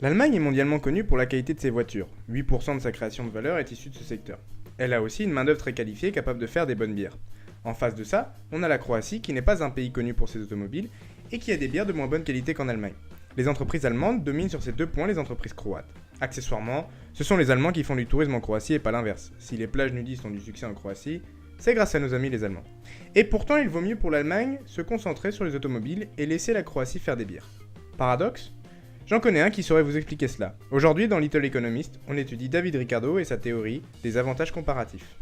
L'Allemagne est mondialement connue pour la qualité de ses voitures. 8% de sa création de valeur est issue de ce secteur. Elle a aussi une main-d'œuvre très qualifiée capable de faire des bonnes bières. En face de ça, on a la Croatie qui n'est pas un pays connu pour ses automobiles et qui a des bières de moins bonne qualité qu'en Allemagne. Les entreprises allemandes dominent sur ces deux points les entreprises croates. Accessoirement, ce sont les Allemands qui font du tourisme en Croatie et pas l'inverse. Si les plages nudistes ont du succès en Croatie, c'est grâce à nos amis les Allemands. Et pourtant, il vaut mieux pour l'Allemagne se concentrer sur les automobiles et laisser la Croatie faire des bières. Paradoxe ? J'en connais un qui saurait vous expliquer cela. Aujourd'hui, dans Little Economist, on étudie David Ricardo et sa théorie des avantages comparatifs.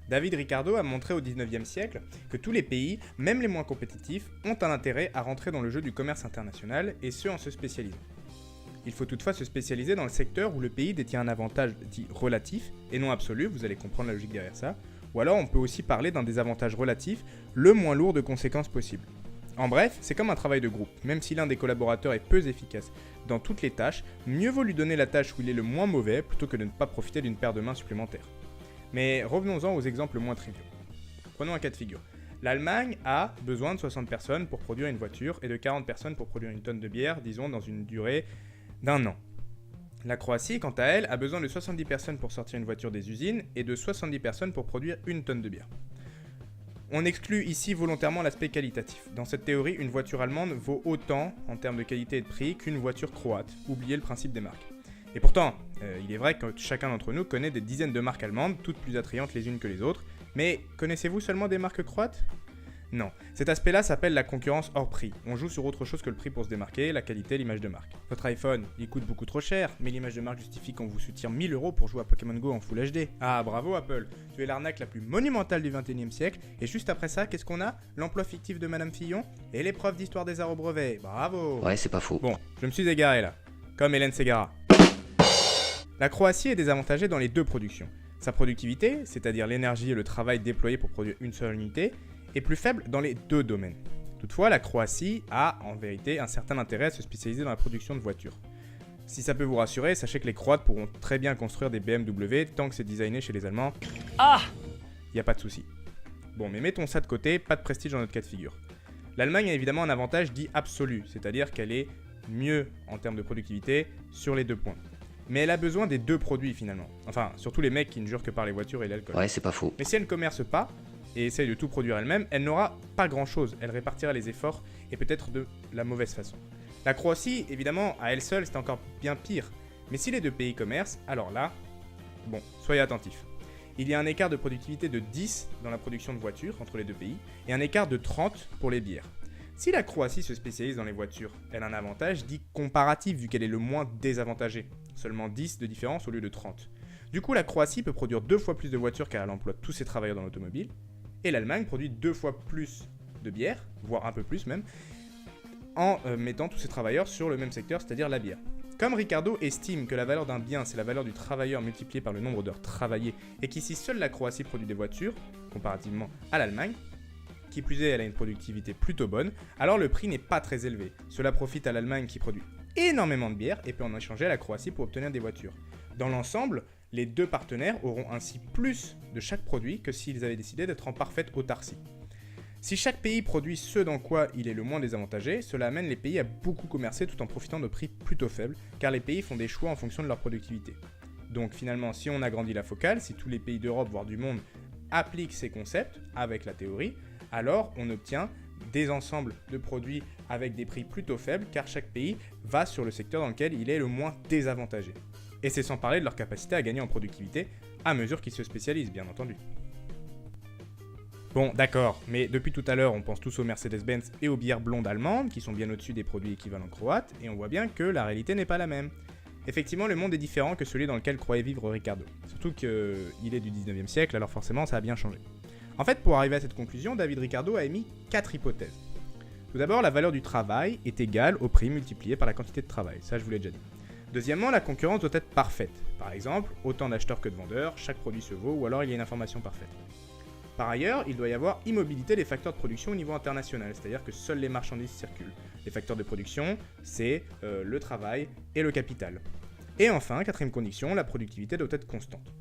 David Ricardo a montré au 19e siècle que tous les pays, même les moins compétitifs, ont un intérêt à rentrer dans le jeu du commerce international, et ce en se spécialisant. Il faut toutefois se spécialiser dans le secteur où le pays détient un avantage dit relatif, et non absolu, vous allez comprendre la logique derrière ça, ou alors on peut aussi parler d'un désavantage relatif, le moins lourd de conséquences possibles. En bref, c'est comme un travail de groupe, même si l'un des collaborateurs est peu efficace dans toutes les tâches, mieux vaut lui donner la tâche où il est le moins mauvais plutôt que de ne pas profiter d'une paire de mains supplémentaire. Mais revenons-en aux exemples moins triviaux. Prenons un cas de figure. L'Allemagne a besoin de 60 personnes pour produire une voiture et de 40 personnes pour produire une tonne de bière, disons dans une durée d'1 an. La Croatie, quant à elle, a besoin de 70 personnes pour sortir une voiture des usines et de 70 personnes pour produire une tonne de bière. On exclut ici volontairement l'aspect qualitatif. Dans cette théorie, une voiture allemande vaut autant en termes de qualité et de prix qu'une voiture croate. Oubliez le principe des marques. Et pourtant, il est vrai que chacun d'entre nous connaît des dizaines de marques allemandes, toutes plus attrayantes les unes que les autres. Mais connaissez-vous seulement des marques croates ? Non. Cet aspect-là s'appelle la concurrence hors prix. On joue sur autre chose que le prix pour se démarquer, la qualité, l'image de marque. Votre iPhone, il coûte beaucoup trop cher, mais l'image de marque justifie qu'on vous soutire 1000 € pour jouer à Pokémon Go en Full HD. Ah, bravo Apple, tu es l'arnaque la plus monumentale du 21e siècle, et juste après ça, qu'est-ce qu'on a ? L'emploi fictif de Madame Fillon et l'épreuve d'histoire des arts au brevet. Bravo ! Ouais, c'est pas faux. Bon, je me suis égaré là, comme Hélène Ségara. La Croatie est désavantagée dans les deux productions. Sa productivité, c'est-à-dire l'énergie et le travail déployés pour produire une seule unité, est plus faible dans les deux domaines. Toutefois, la Croatie a en vérité un certain intérêt à se spécialiser dans la production de voitures. Si ça peut vous rassurer, sachez que les Croates pourront très bien construire des BMW tant que c'est designé chez les Allemands. Ah ! Y a pas de souci. Bon, mais mettons ça de côté, pas de prestige dans notre cas de figure. L'Allemagne a évidemment un avantage dit absolu, c'est-à-dire qu'elle est mieux en termes de productivité sur les deux points. Mais elle a besoin des deux produits finalement. Enfin, surtout les mecs qui ne jurent que par les voitures et l'alcool. Ouais, c'est pas faux. Mais si elle ne commerce pas, et essaye de tout produire elle-même, elle n'aura pas grand-chose. Elle répartira les efforts, et peut-être de la mauvaise façon. La Croatie, évidemment, à elle seule, c'est encore bien pire. Mais si les deux pays commercent, alors là, bon, soyez attentifs. Il y a un écart de productivité de 10 dans la production de voitures entre les deux pays, et un écart de 30 pour les bières. Si la Croatie se spécialise dans les voitures, elle a un avantage dit comparatif, vu qu'elle est le moins désavantagée. Seulement 10 de différence au lieu de 30. Du coup, la Croatie peut produire 2 fois plus de voitures car elle emploie tous ses travailleurs dans l'automobile, et l'Allemagne produit 2 fois plus de bière, voire un peu plus même, en mettant tous ses travailleurs sur le même secteur, c'est-à-dire la bière. Comme Ricardo estime que la valeur d'un bien, c'est la valeur du travailleur multipliée par le nombre d'heures travaillées, et qu'ici seule la Croatie produit des voitures, comparativement à l'Allemagne, qui plus est, elle a une productivité plutôt bonne, alors le prix n'est pas très élevé. Cela profite à l'Allemagne qui produit énormément de bière et peut en échanger à la Croatie pour obtenir des voitures. Dans l'ensemble, les deux partenaires auront ainsi plus de chaque produit que s'ils avaient décidé d'être en parfaite autarcie. Si chaque pays produit ce dans quoi il est le moins désavantagé, cela amène les pays à beaucoup commercer tout en profitant de prix plutôt faibles, car les pays font des choix en fonction de leur productivité. Donc finalement, si on agrandit la focale, si tous les pays d'Europe, voire du monde, appliquent ces concepts avec la théorie, alors on obtient des ensembles de produits avec des prix plutôt faibles, car chaque pays va sur le secteur dans lequel il est le moins désavantagé. Et c'est sans parler de leur capacité à gagner en productivité, à mesure qu'ils se spécialisent, bien entendu. Bon, d'accord, mais depuis tout à l'heure, on pense tous aux Mercedes-Benz et aux bières blondes allemandes, qui sont bien au-dessus des produits équivalents croates, et on voit bien que la réalité n'est pas la même. Effectivement, le monde est différent que celui dans lequel croyait vivre Ricardo. Surtout qu'il est du 19e siècle, alors forcément, ça a bien changé. En fait, pour arriver à cette conclusion, David Ricardo a émis 4 hypothèses. Tout d'abord, la valeur du travail est égale au prix multiplié par la quantité de travail, ça je vous l'ai déjà dit. Deuxièmement, la concurrence doit être parfaite. Par exemple, autant d'acheteurs que de vendeurs, chaque produit se vaut, ou alors il y a une information parfaite. Par ailleurs, il doit y avoir immobilité des facteurs de production au niveau international, c'est-à-dire que seules les marchandises circulent. Les facteurs de production, c'est le travail et le capital. Et enfin, quatrième condition, la productivité doit être constante.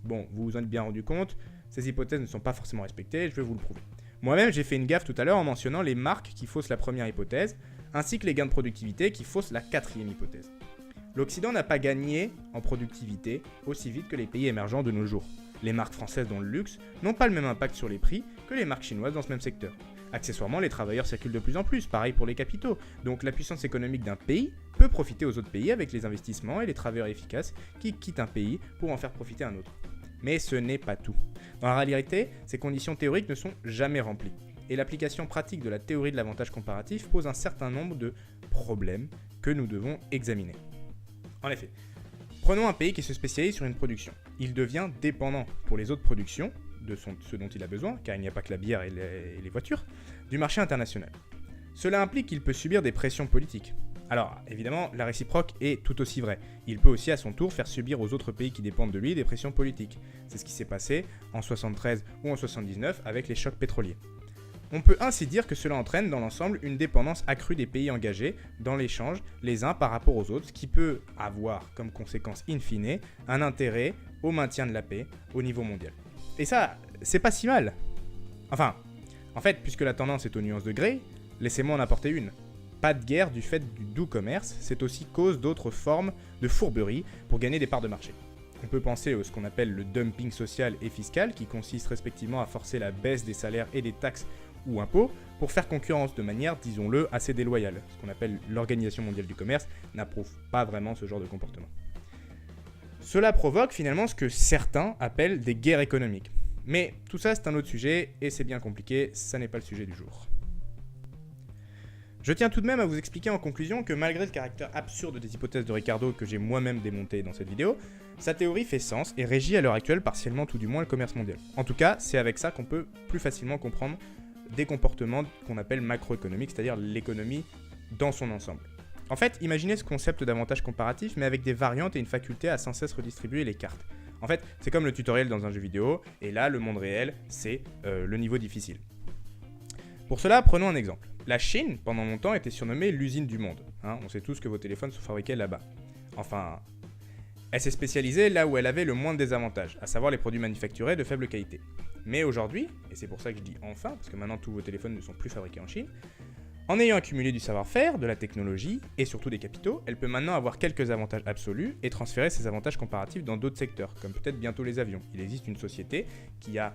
Bon, vous vous en êtes bien rendu compte, ces hypothèses ne sont pas forcément respectées, je vais vous le prouver. Moi-même, j'ai fait une gaffe tout à l'heure en mentionnant les marques qui faussent la première hypothèse. ainsi que les gains de productivité qui faussent la quatrième hypothèse. L'Occident n'a pas gagné en productivité aussi vite que les pays émergents de nos jours. Les marques françaises dans le luxe n'ont pas le même impact sur les prix que les marques chinoises dans ce même secteur. Accessoirement, les travailleurs circulent de plus en plus, pareil pour les capitaux, donc la puissance économique d'un pays peut profiter aux autres pays avec les investissements et les travailleurs efficaces qui quittent un pays pour en faire profiter un autre. Mais ce n'est pas tout. Dans la réalité, ces conditions théoriques ne sont jamais remplies, et l'application pratique de la théorie de l'avantage comparatif pose un certain nombre de problèmes que nous devons examiner. En effet, prenons un pays qui se spécialise sur une production. Il devient dépendant pour les autres productions, de ce dont il a besoin, car il n'y a pas que la bière et les voitures, du marché international. Cela implique qu'il peut subir des pressions politiques. Alors, évidemment, la réciproque est tout aussi vraie. Il peut aussi à son tour faire subir aux autres pays qui dépendent de lui des pressions politiques. C'est ce qui s'est passé en 73 ou en 79 avec les chocs pétroliers. On peut ainsi dire que cela entraîne dans l'ensemble une dépendance accrue des pays engagés dans l'échange les uns par rapport aux autres, ce qui peut avoir comme conséquence in fine un intérêt au maintien de la paix au niveau mondial. Et ça, c'est pas si mal. Enfin, en fait, puisque la tendance est aux nuances de gré, laissez-moi en apporter une. Pas de guerre du fait du doux commerce, c'est aussi cause d'autres formes de fourberie pour gagner des parts de marché. On peut penser à ce qu'on appelle le dumping social et fiscal, qui consiste respectivement à forcer la baisse des salaires et des taxes ou impôts pour faire concurrence de manière, disons-le, assez déloyale. Ce qu'on appelle l'Organisation mondiale du commerce n'approuve pas vraiment ce genre de comportement. Cela provoque finalement ce que certains appellent des guerres économiques. Mais tout ça c'est un autre sujet et c'est bien compliqué, ça n'est pas le sujet du jour. Je tiens tout de même à vous expliquer en conclusion que malgré le caractère absurde des hypothèses de Ricardo que j'ai moi-même démontées dans cette vidéo, sa théorie fait sens et régit à l'heure actuelle partiellement tout du moins le commerce mondial. En tout cas, c'est avec ça qu'on peut plus facilement comprendre des comportements qu'on appelle macroéconomiques, c'est-à-dire l'économie dans son ensemble. En fait, imaginez ce concept d'avantage comparatif, mais avec des variantes et une faculté à sans cesse redistribuer les cartes. En fait, c'est comme le tutoriel dans un jeu vidéo, et là, le monde réel, c'est le niveau difficile. Pour cela, prenons un exemple. La Chine, pendant longtemps, était surnommée l'usine du monde. On sait tous que vos téléphones sont fabriqués là-bas. Enfin, elle s'est spécialisée là où elle avait le moins de désavantages, à savoir les produits manufacturés de faible qualité. Mais aujourd'hui, et c'est pour ça que je dis enfin, parce que maintenant tous vos téléphones ne sont plus fabriqués en Chine, en ayant accumulé du savoir-faire, de la technologie et surtout des capitaux, elle peut maintenant avoir quelques avantages absolus et transférer ces avantages comparatifs dans d'autres secteurs, comme peut-être bientôt les avions. Il existe une société qui a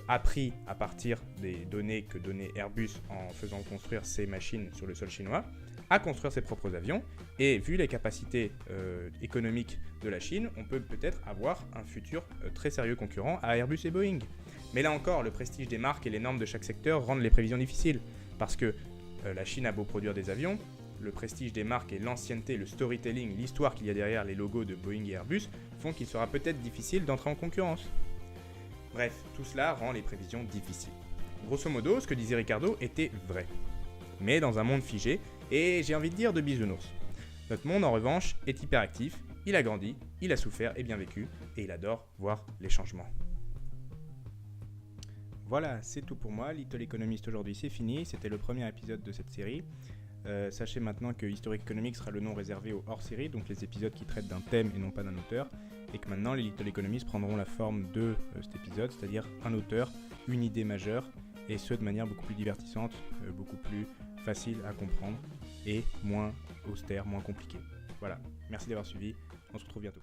appris à partir des données que donnait Airbus en faisant construire ses machines sur le sol chinois, à construire ses propres avions, et vu les capacités économiques de la Chine, on peut peut-être avoir un futur très sérieux concurrent à Airbus et Boeing. Mais là encore, le prestige des marques et les normes de chaque secteur rendent les prévisions difficiles, parce que la Chine a beau produire des avions, le prestige des marques et l'ancienneté, le storytelling, l'histoire qu'il y a derrière les logos de Boeing et Airbus font qu'il sera peut-être difficile d'entrer en concurrence. Bref, tout cela rend les prévisions difficiles. Grosso modo, ce que disait Ricardo était vrai. Mais dans un monde figé, et j'ai envie de dire de bisounours. Notre monde en revanche est hyperactif, il a grandi, il a souffert et bien vécu, et il adore voir les changements. Voilà, c'est tout pour moi. Little Economist aujourd'hui, c'est fini. C'était le premier épisode de cette série. Sachez maintenant que Historic Economics sera le nom réservé aux hors-séries, donc les épisodes qui traitent d'un thème et non pas d'un auteur. Et que maintenant, les Little Economists prendront la forme de cet épisode, c'est-à-dire un auteur, une idée majeure, et ce de manière beaucoup plus divertissante, beaucoup plus facile à comprendre et moins austère, moins compliquée. Voilà, merci d'avoir suivi. On se retrouve bientôt.